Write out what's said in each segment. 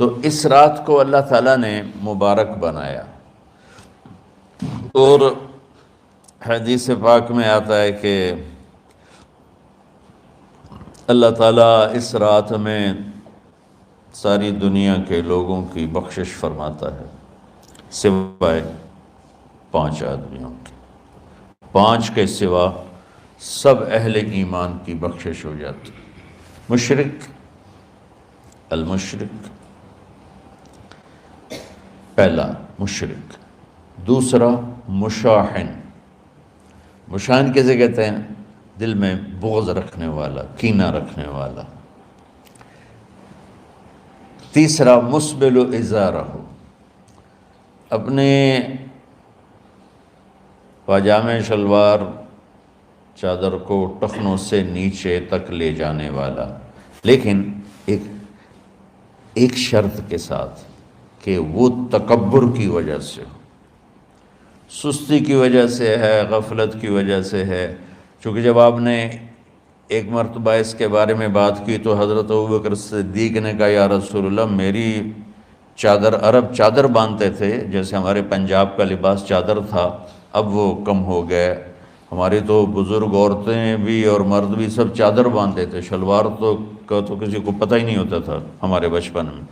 تو اس رات کو اللہ تعالیٰ نے مبارک بنایا، اور حدیث پاک میں آتا ہے کہ اللہ تعالیٰ اس رات میں ساری دنیا کے لوگوں کی بخشش فرماتا ہے سوائے 5 آدمیوں کی۔ 5 کے سوا سب اہل ایمان کی بخشش ہو جاتی۔ مشرک، المشرک، پہلا مشرک، دوسرا مشاحن، مشاحن کسے کہتے ہیں؟ دل میں بغض رکھنے والا، کینہ رکھنے والا۔ تیسرا مسبل ازارہ، اپنے پاجامے شلوار چادر کو ٹخنوں سے نیچے تک لے جانے والا، لیکن ایک شرط کے ساتھ کہ وہ تکبر کی وجہ سے ہو، سستی کی وجہ سے ہے، غفلت کی وجہ سے ہے۔ چونکہ جب آپ نے ایک مرتبہ اس کے بارے میں بات کی تو حضرت ابوبکر صدیق نے کہا یا رسول اللہ، میری چادر، عرب چادر باندھتے تھے جیسے ہمارے پنجاب کا لباس چادر تھا، اب وہ کم ہو گئے۔ ہماری تو بزرگ عورتیں بھی اور مرد بھی سب چادر باندھتے تھے، شلوار کا تو کسی کو پتہ ہی نہیں ہوتا تھا ہمارے بچپن میں۔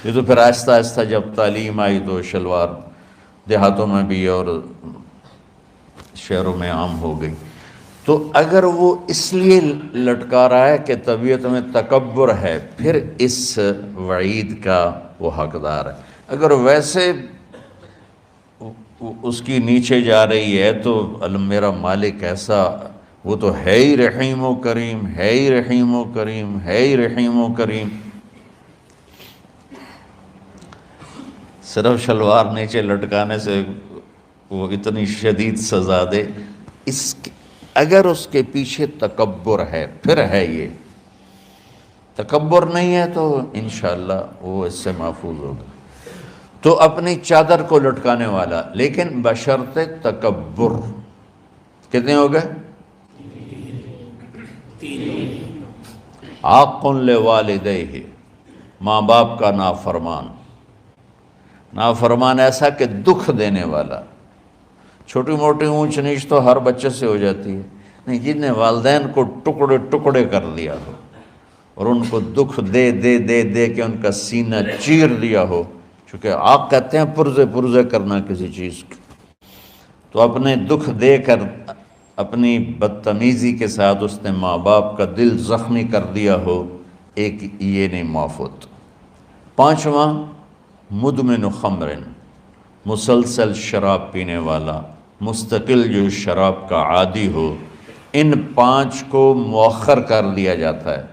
یہ تو پھر آہستہ آہستہ جب تعلیم آئی تو شلوار دیہاتوں میں بھی اور شہروں میں عام ہو گئی۔ تو اگر وہ اس لیے لٹکا رہا ہے کہ طبیعت میں تکبر ہے، پھر اس وعید کا وہ حقدار ہے۔ اگر ویسے اس کی نیچے جا رہی ہے تو میرا مالک ایسا، وہ تو ہے ہی رحیم و کریم، ہے ہی رحیم و کریم، ہے ہی رحیم و کریم۔ صرف شلوار نیچے لٹکانے سے وہ اتنی شدید سزا دے، اگر اس کے پیچھے تکبر ہے، پھر ہے یہ۔ تکبر نہیں ہے تو انشاءاللہ وہ اس سے محفوظ ہوگا۔ تو اپنی چادر کو لٹکانے والا، لیکن بشرط تکبر۔ کتنے ہو گئے؟ عاق لوالدیہ، ماں باپ کا نافرمان۔ نافرمان ایسا کہ دکھ دینے والا۔ چھوٹی موٹی اونچ نیچ تو ہر بچے سے ہو جاتی ہے، نہیں، جن نے والدین کو ٹکڑے ٹکڑے کر دیا ہو اور ان کو دکھ دے دے دے دے کے ان کا سینہ چیر دیا ہو، چونکہ آپ کہتے ہیں پرزے پرزے کرنا کسی چیز کی، تو اپنے دکھ دے کر، اپنی بدتمیزی کے ساتھ اس نے ماں باپ کا دل زخمی کر دیا ہو، ایک یہ نہیں معاف ہوتا۔ 5واں مدمن خمر، مسلسل شراب پینے والا، مستقل جو شراب کا عادی ہو۔ ان 5 کو مؤخر کر دیا جاتا ہے۔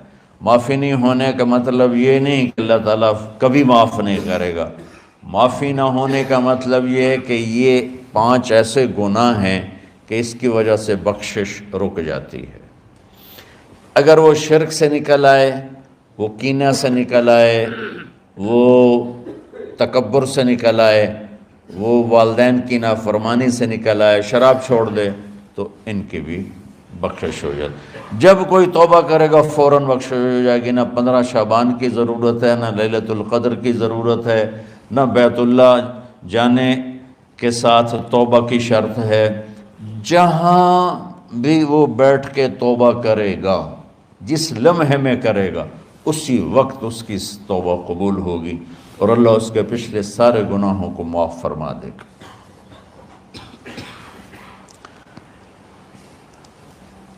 معافی نہیں ہونے کا مطلب یہ نہیں کہ اللہ تعالیٰ کبھی معاف نہیں کرے گا۔ معافی نہ ہونے کا مطلب یہ ہے کہ یہ 5 ایسے گناہ ہیں کہ اس کی وجہ سے بخشش رک جاتی ہے۔ اگر وہ شرک سے نکل آئے، وہ کینہ سے نکل آئے، وہ تکبر سے نکل آئے، وہ والدین کی نافرمانی سے نکل آئے، شراب چھوڑ دے، تو ان کی بھی بخشش ہو جاتی۔ جب کوئی توبہ کرے گا فوراً بخشش ہو جائے گی۔ نہ 15 شعبان کی ضرورت ہے، نہ لیلۃ القدر کی ضرورت ہے، نہ بیت اللہ جانے کے ساتھ توبہ کی شرط ہے۔ جہاں بھی وہ بیٹھ کے توبہ کرے گا، جس لمحے میں کرے گا، اسی وقت اس کی توبہ قبول ہوگی اور اللہ اس کے پچھلے سارے گناہوں کو معاف فرما دے گا۔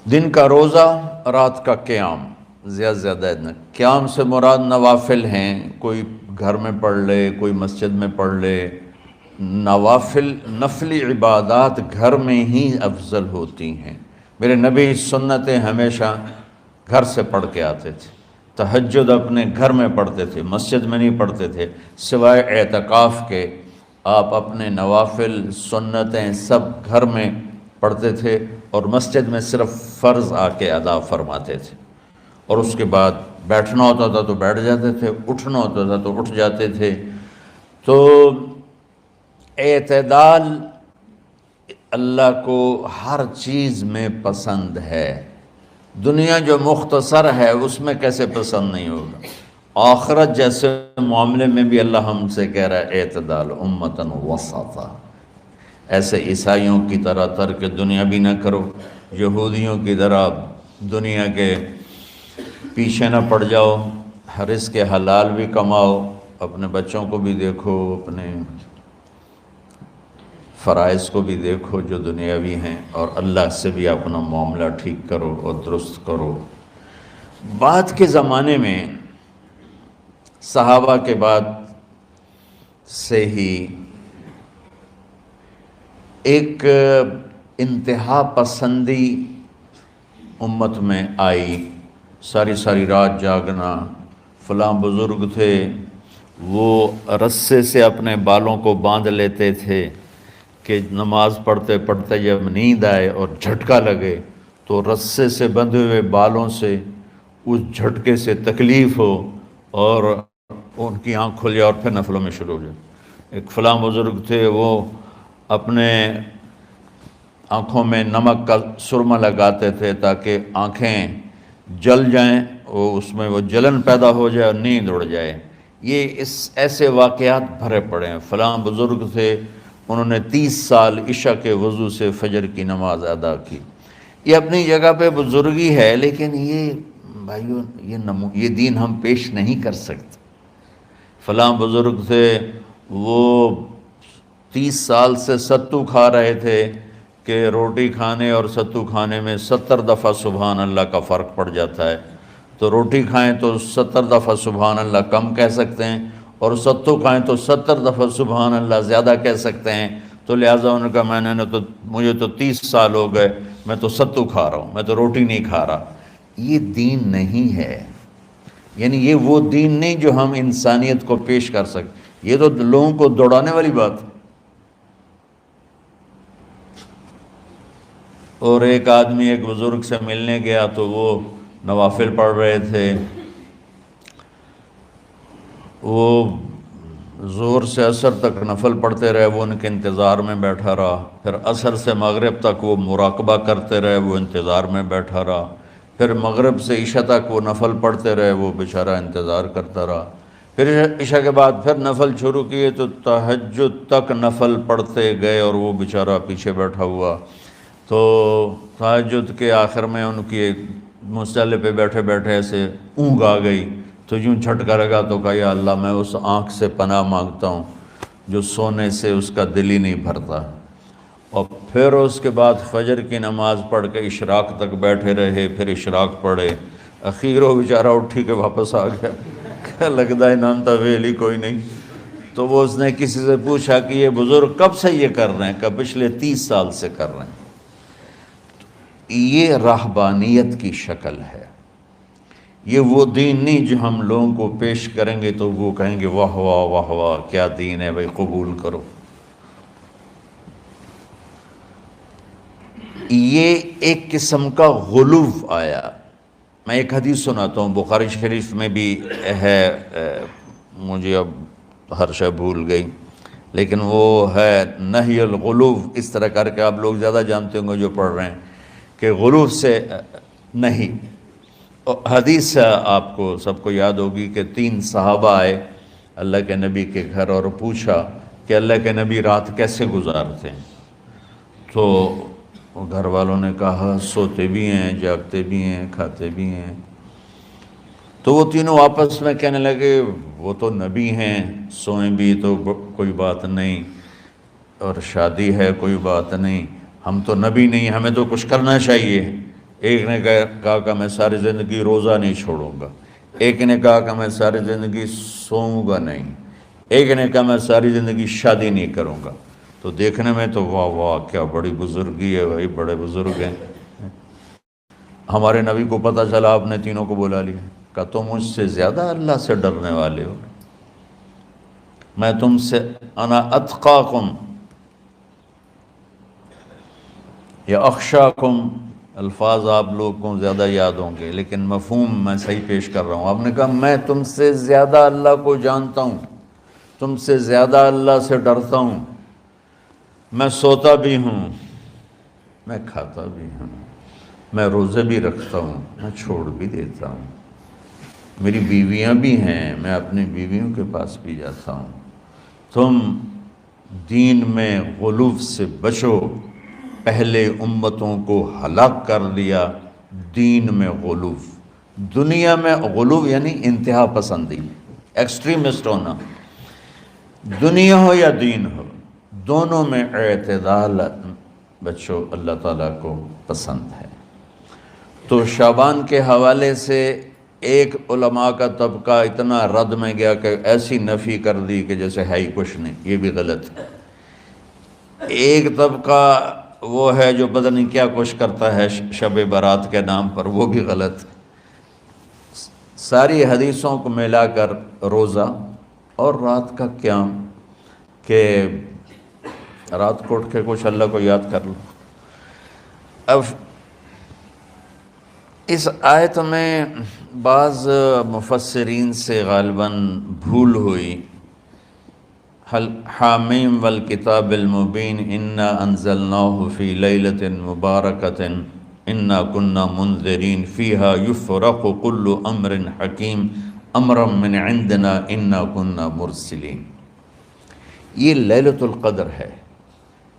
دن کا روزہ، رات کا قیام، زیادہ زیادہ قیام سے مراد نوافل ہیں، کوئی گھر میں پڑھ لے، کوئی مسجد میں پڑھ لے۔ نوافل، نفلی عبادات گھر میں ہی افضل ہوتی ہیں۔ میرے نبی سنتیں ہمیشہ گھر سے پڑھ کے آتے تھے۔ تہجد اپنے گھر میں پڑھتے تھے، مسجد میں نہیں پڑھتے تھے، سوائے اعتکاف کے۔ آپ اپنے نوافل، سنتیں سب گھر میں پڑھتے تھے اور مسجد میں صرف فرض آ کے ادا فرماتے تھے، اور اس کے بعد بیٹھنا ہوتا تھا تو بیٹھ جاتے تھے، اٹھنا ہوتا تھا تو اٹھ جاتے تھے۔ تو اعتدال اللہ کو ہر چیز میں پسند ہے۔ دنیا جو مختصر ہے اس میں کیسے پسند نہیں ہوگا؟ آخرت جیسے معاملے میں بھی اللہ ہم سے کہہ رہا ہے اعتدال امتن وسطا، ایسے عیسائیوں کی طرح ترک دنیا بھی نہ کرو، یہودیوں کی طرح دنیا کے پیچھے نہ پڑ جاؤ، رزق حلال بھی کماؤ، اپنے بچوں کو بھی دیکھو، اپنے فرائض کو بھی دیکھو جو دنیاوی ہیں، اور اللہ سے بھی اپنا معاملہ ٹھیک کرو اور درست کرو۔ بعد کے زمانے میں صحابہ کے بعد سے ہی ایک انتہا پسندی امت میں آئی، ساری ساری رات جاگنا، فلاں بزرگ تھے وہ رسے سے اپنے بالوں کو باندھ لیتے تھے کہ نماز پڑھتے پڑھتے جب نیند آئے اور جھٹکا لگے تو رسے سے بندھے ہوئے بالوں سے اس جھٹکے سے تکلیف ہو اور ان کی آنکھ کھل جائے اور پھر نفلوں میں شروع ہو جائے۔ ایک فلاں بزرگ تھے وہ اپنے آنکھوں میں نمک کا سرما لگاتے تھے تاکہ آنکھیں جل جائیں، اس میں وہ جلن پیدا ہو جائے اور نیند اڑ جائے۔ یہ ایسے واقعات بھرے پڑے ہیں۔ فلاں بزرگ تھے، انہوں نے 30 سال عشاء کے وضو سے فجر کی نماز ادا کی۔ یہ اپنی جگہ پہ بزرگی ہے، لیکن یہ بھائیو یہ دین ہم پیش نہیں کر سکتے۔ فلاں بزرگ تھے وہ 30 سال سے ستو کھا رہے تھے کہ روٹی کھانے اور ستو کھانے میں 70 دفعہ سبحان اللہ کا فرق پڑ جاتا ہے، تو روٹی کھائیں تو 70 دفعہ سبحان اللہ کم کہہ سکتے ہیں، اور ستو کھائیں تو 70 دفعہ سبحان اللہ زیادہ کہہ سکتے ہیں۔ تو لہٰذا انہوں نے کہا مجھے تو 30 سال ہو گئے، میں تو ستو کھا رہا ہوں، میں تو روٹی نہیں کھا رہا۔ یہ دین نہیں ہے، یعنی یہ وہ دین نہیں جو ہم انسانیت کو پیش کر سکتے، یہ تو لوگوں کو دوڑانے والی بات ہے۔ اور ایک آدمی ایک بزرگ سے ملنے گیا تو وہ نوافل پڑھ رہے تھے، وہ ظہر سے عصر تک نفل پڑھتے رہے، وہ ان کے انتظار میں بیٹھا رہا، پھر عصر سے مغرب تک وہ مراقبہ کرتے رہے، وہ انتظار میں بیٹھا رہا، پھر مغرب سے عشاء تک وہ نفل پڑھتے رہے، وہ بیچارہ انتظار کرتا رہا، پھر عشاء کے بعد پھر نفل شروع کیے تو تہجد تک نفل پڑھتے گئے اور وہ بیچارہ پیچھے بیٹھا ہوا۔ تو تہجد کے آخر میں ان کی مصلی پہ بیٹھے بیٹھے ایسے اونگ آ گئی، تو یوں جھٹکا لگا تو کہا یا اللہ میں اس آنکھ سے پناہ مانگتا ہوں جو سونے سے اس کا دل ہی نہیں بھرتا۔ اور پھر اس کے بعد فجر کی نماز پڑھ کے اشراق تک بیٹھے رہے، پھر اشراق پڑھے، اخیر وہ بیچارہ اٹھی کے واپس آ گیا، کیا لگتا ہے نام تھا ویلی کوئی نہیں۔ تو وہ اس نے کسی سے پوچھا کہ یہ بزرگ کب سے یہ کر رہے ہیں؟ کہ پچھلے 30 سال سے کر رہے ہیں۔ یہ راہبانیت کی شکل ہے، یہ وہ دین نہیں جو ہم لوگوں کو پیش کریں گے تو وہ کہیں گے واہ واہ واہ واہ کیا دین ہے بھائی، قبول کرو۔ یہ ایک قسم کا غلو آیا۔ میں ایک حدیث سناتا ہوں، بخاری شریف میں بھی ہے، مجھے اب ہر شے بھول گئی، لیکن وہ ہے نہی الغلو، اس طرح کر کے آپ لوگ زیادہ جانتے ہوں گے جو پڑھ رہے ہیں کہ غلو سے نہیں۔ حدیث آپ کو سب کو یاد ہوگی کہ 3 صحابہ آئے اللہ کے نبی کے گھر اور پوچھا کہ اللہ کے نبی رات کیسے گزارتے ہیں؟ تو گھر والوں نے کہا سوتے بھی ہیں، جاگتے بھی ہیں، کھاتے بھی ہیں۔ تو وہ تینوں آپس میں کہنے لگے وہ تو نبی ہیں، سوئیں بھی تو کوئی بات نہیں، اور شادی ہے کوئی بات نہیں، ہم تو نبی نہیں، ہمیں تو کچھ کرنا چاہیے۔ ایک نے کہا کہ میں ساری زندگی روزہ نہیں چھوڑوں گا، ایک نے کہا کہ میں ساری زندگی سوؤں گا نہیں، ایک نے کہا میں ساری زندگی شادی نہیں کروں گا۔ تو دیکھنے میں تو واہ واہ کیا بڑی بزرگی ہے بھائی، بڑے بزرگ ہیں۔ ہمارے نبی کو پتہ چلا، آپ نے تینوں کو بلا لیا، کہ تم مجھ سے زیادہ اللہ سے ڈرنے والے ہو، میں تم سے انا اتقاکم یا اخشاکم، الفاظ آپ لوگ کو زیادہ یاد ہوں گے لیکن مفہوم میں صحیح پیش کر رہا ہوں۔ آپ نے کہا میں تم سے زیادہ اللہ کو جانتا ہوں، تم سے زیادہ اللہ سے ڈرتا ہوں، میں سوتا بھی ہوں، میں کھاتا بھی ہوں، میں روزے بھی رکھتا ہوں، میں چھوڑ بھی دیتا ہوں۔ میری بیویاں بھی ہیں، میں اپنی بیویوں کے پاس بھی جاتا ہوں۔ تم دین میں غلو سے بچو، پہلے امتوں کو ہلاک کر دیا دین میں غلو۔ دنیا میں غلو یعنی انتہا پسندی، ایکسٹریمسٹ ہونا، دنیا ہو یا دین ہو، دونوں میں اعتدال بچو اللہ تعالیٰ کو پسند ہے۔ تو شعبان کے حوالے سے ایک علماء کا طبقہ اتنا رد میں گیا کہ ایسی نفی کر دی کہ جیسے ہے ہی کچھ نہیں، یہ بھی غلط ہے۔ ایک طبقہ وہ ہے جو پتہ نہیں کیا کچھ کرتا ہے شب برات کے نام پر، وہ بھی غلط۔ ساری حدیثوں کو ملا کر روزہ اور رات کا قیام، کہ رات کو اٹھ کے کچھ اللہ کو یاد کر لو۔ اب اس آیت میں بعض مفسرین سے غالباً بھول ہوئی، حامیم والکتاب المبین انا انزلناہ فی لیلۃ مبارکۃ انا کنا منذرین فیہا یفرق کل امر حکیم امرا من عندنا انا کنا مرسلین۔ یہ لیلۃ القدر ہے،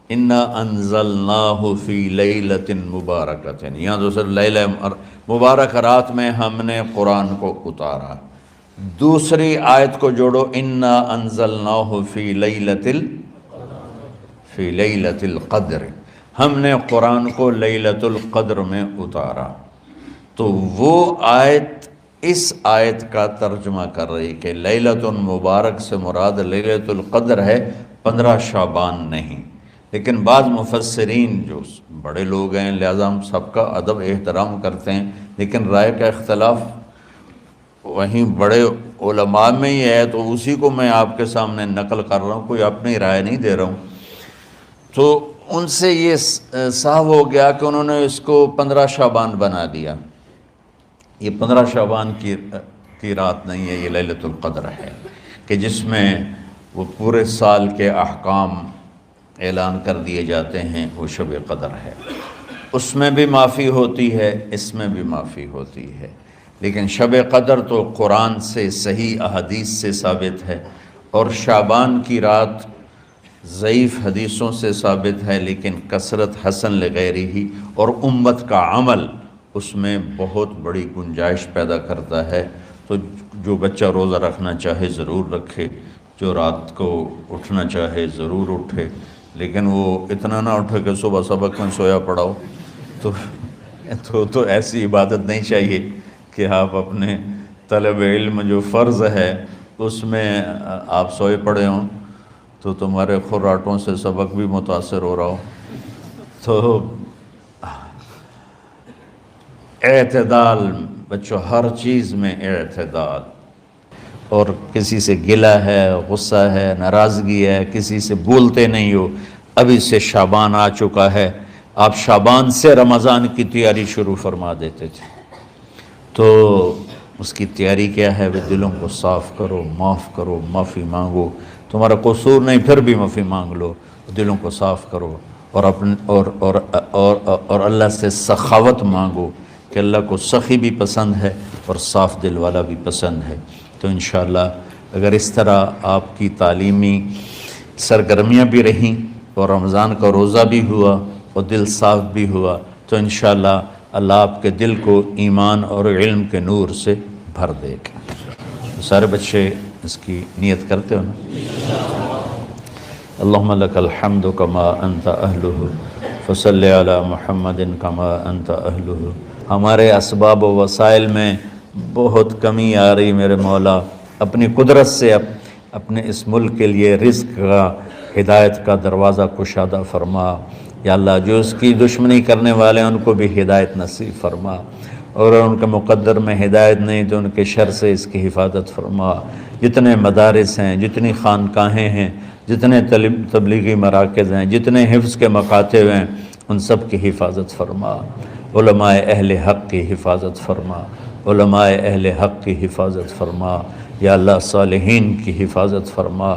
انا انزلناہ فی لیلۃ مبارکۃ، یہاں دوسرا لیلہ مبارک رات میں ہم نے قرآن کو اتارا۔ دوسری آیت کو جوڑو، انا انزلناہ فی لیلۃ القدر، ہم نے قرآن کو لیلۃ القدر میں اتارا۔ تو وہ آیت اس آیت کا ترجمہ کر رہی کہ لیلۃ مبارک سے مراد لیلۃ القدر ہے، 15 شعبان نہیں۔ لیکن بعض مفسرین جو بڑے لوگ ہیں، لہذا ہم سب کا ادب احترام کرتے ہیں، لیکن رائے کا اختلاف وہیں بڑے علماء میں ہی ہے، تو اسی کو میں آپ کے سامنے نقل کر رہا ہوں، کوئی اپنی رائے نہیں دے رہا ہوں۔ تو ان سے یہ صاف ہو گیا کہ انہوں نے اس کو 15 شعبان بنا دیا۔ یہ 15 شعبان کی رات نہیں ہے، یہ لیلۃ القدر ہے، کہ جس میں وہ پورے سال کے احکام اعلان کر دیے جاتے ہیں، وہ شب قدر ہے۔ اس میں بھی معافی ہوتی ہے، اس میں بھی معافی ہوتی ہے، لیکن شب قدر تو قرآن سے صحیح احادیث سے ثابت ہے، اور شعبان کی رات ضعیف حدیثوں سے ثابت ہے، لیکن کثرت حسن لغیرہ ہی اور امت کا عمل اس میں بہت بڑی گنجائش پیدا کرتا ہے۔ تو جو بچہ روزہ رکھنا چاہے ضرور رکھے، جو رات کو اٹھنا چاہے ضرور اٹھے، لیکن وہ اتنا نہ اٹھے کہ صبح سبق میں سویا پڑا ہو۔ تو ایسی عبادت نہیں چاہیے کہ آپ اپنے طلب علم جو فرض ہے اس میں آپ سوئے پڑے ہوں، تو تمہارے خراٹوں سے سبق بھی متاثر ہو رہا ہو۔ تو اعتدال بچوں، ہر چیز میں اعتدال، اور کسی سے گلہ ہے، غصہ ہے، ناراضگی ہے، کسی سے بولتے نہیں ہو۔ ابھی سے شعبان آ چکا ہے، آپ شعبان سے رمضان کی تیاری شروع فرما دیتے تھے۔ تو اس کی تیاری کیا ہے؟ وہ دلوں کو صاف کرو، معاف کرو، معافی مانگو، تمہارا قصور نہیں پھر بھی معافی مانگ لو، دلوں کو صاف کرو، اور اللہ سے سخاوت مانگو، کہ اللہ کو سخی بھی پسند ہے اور صاف دل والا بھی پسند ہے۔ تو انشاءاللہ اگر اس طرح آپ کی تعلیمی سرگرمیاں بھی رہیں اور رمضان کا روزہ بھی ہوا اور دل صاف بھی ہوا، تو انشاءاللہ اللہ آپ کے دل کو ایمان اور علم کے نور سے بھر دے گا۔ سارے بچے اس کی نیت کرتے ہو نا؟ اللہم لک الحمد کما انت اہلہ فصلی علی محمد کما انت اہلہ۔ ہمارے اسباب و وسائل میں بہت کمی آ رہی میرے مولا، اپنی قدرت سے اپنے اس ملک کے لیے رزق کا، ہدایت کا دروازہ کشادہ فرما۔ یا اللہ، جو اس کی دشمنی کرنے والے ہیں ان کو بھی ہدایت نصیب فرما، اور ان کے مقدر میں ہدایت نہیں تو ان کے شر سے اس کی حفاظت فرما۔ جتنے مدارس ہیں، جتنی خانقاہیں ہیں، جتنے تبلیغی مراکز ہیں، جتنے حفظ کے مکاتب ہیں، ان سب کی حفاظت فرما۔ علماء اہل حق کی حفاظت فرما، علماء اہل حق کی حفاظت فرما۔ یا اللہ، صالحین کی حفاظت فرما۔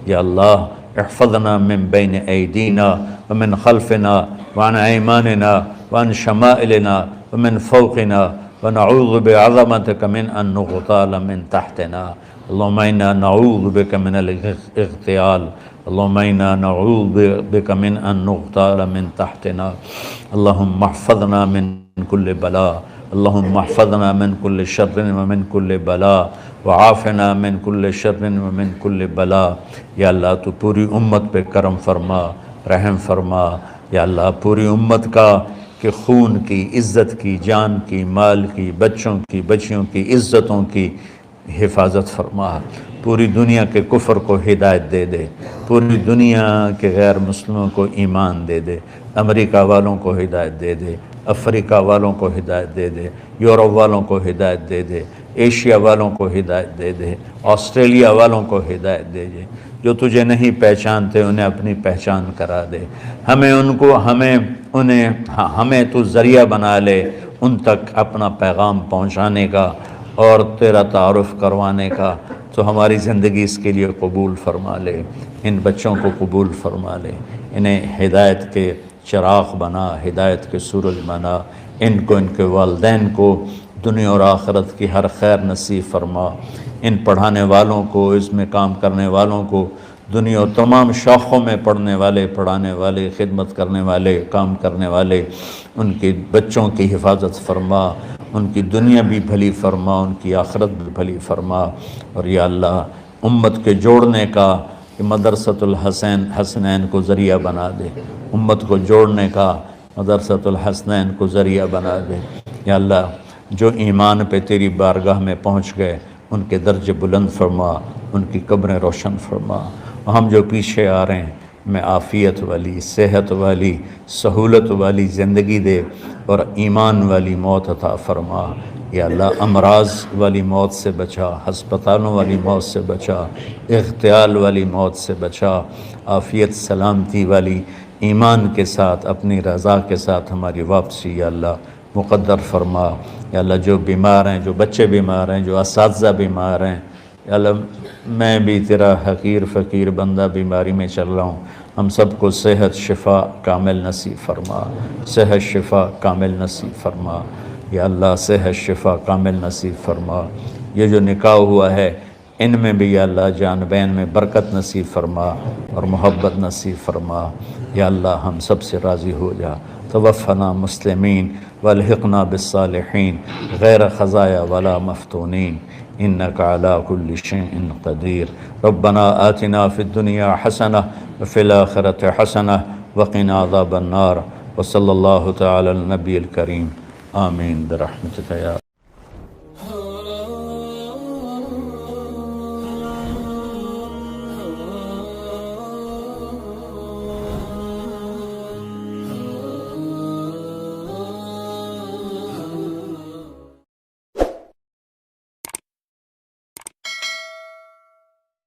یا اللہ، احفظنا من بین ایدینا ومن خلفنا وعن ایماننا وعن شمائلنا ومن فوقنا ونعوذ بعظمتك من أن نغتال من تحتنا اللهم إنا نعوذ بك من الاغتيال اللهم إنا نعوذ بك من أن نغتال من تحتنا اللهم احفظنا من كل بلاء اللهم احفظنا من كل شر ومن كل بلاء وعافنا من كل شر ومن كل بلاء یا اللہ تو پوری امت پہ کرم فرما رحم فرما یا اللہ پوری امت کا کہ خون کی عزت کی جان کی مال کی بچوں کی بچیوں کی عزتوں کی حفاظت فرما پوری دنیا کے کفر کو ہدایت دے دے پوری دنیا کے غیر مسلموں کو ایمان دے دے امریکہ والوں کو ہدایت دے دے افریقہ والوں کو ہدایت دے دے یورپ والوں کو ہدایت دے دے ایشیا والوں کو ہدایت دے دے آسٹریلیا والوں کو ہدایت دے دے جو تجھے نہیں پہچانتے انہیں اپنی پہچان کرا دے ہمیں تو ذریعہ بنا لے ان تک اپنا پیغام پہنچانے کا اور تیرا تعارف کروانے کا تو ہماری زندگی اس کے لیے قبول فرما لے ان بچوں کو قبول فرما لے انہیں ہدایت کے چراغ بنا ہدایت کے سورج بنا ان کے والدین کو دنیا اور آخرت کی ہر خیر نصیب فرما ان پڑھانے والوں کو اس میں کام کرنے والوں کو دنیا اور تمام شاخوں میں پڑھنے والے پڑھانے والے خدمت کرنے والے کام کرنے والے ان کے بچوں کی حفاظت فرما ان کی دنیا بھی بھلی فرما ان کی آخرت بھی بھلی فرما اور یا اللہ امت کے جوڑنے کا کہ مدرسۃ الحسنین کو ذریعہ بنا دے امت کو جوڑنے کا مدرسۃ الحسنین کو ذریعہ بنا دے یا اللہ جو ایمان پہ تیری بارگاہ میں پہنچ گئے ان کے درجے بلند فرما ان کی قبریں روشن فرما اور ہم جو پیچھے آ رہے ہیں میں عافیت والی صحت والی سہولت والی زندگی دے اور ایمان والی موت عطا فرما یا اللہ امراض والی موت سے بچا ہسپتالوں والی موت سے بچا اغتیال والی موت سے بچا عافیت سلامتی والی ایمان کے ساتھ اپنی رضا کے ساتھ ہماری واپسی یا اللہ مقدر فرما یا اللہ جو بیمار ہیں جو بچے بیمار ہیں جو اساتذہ بیمار ہیں یا اللہ میں بھی تیرا حقیر فقیر بندہ بیماری میں چل رہا ہوں ہم سب کو صحت شفا کامل نصیب فرما صحت شفا کامل نصیب فرما یا اللہ صحت شفا کامل نصیب فرما یہ جو نکاح ہوا ہے ان میں بھی یا اللہ جان بین میں برکت نصیب فرما اور محبت نصیب فرما یا اللہ ہم سب سے راضی ہو جا توفنا مسلمین والحقنا بالصالحین غیر خزایا ولا مفتونین انک علی کل شیء قدیر ربنا آتنا فی الدنیا حسنہ وفی الآخرۃ حسنہ وقنا عذاب النار وصلی اللہ تعالی النبی الکریم آمین برحمتک یا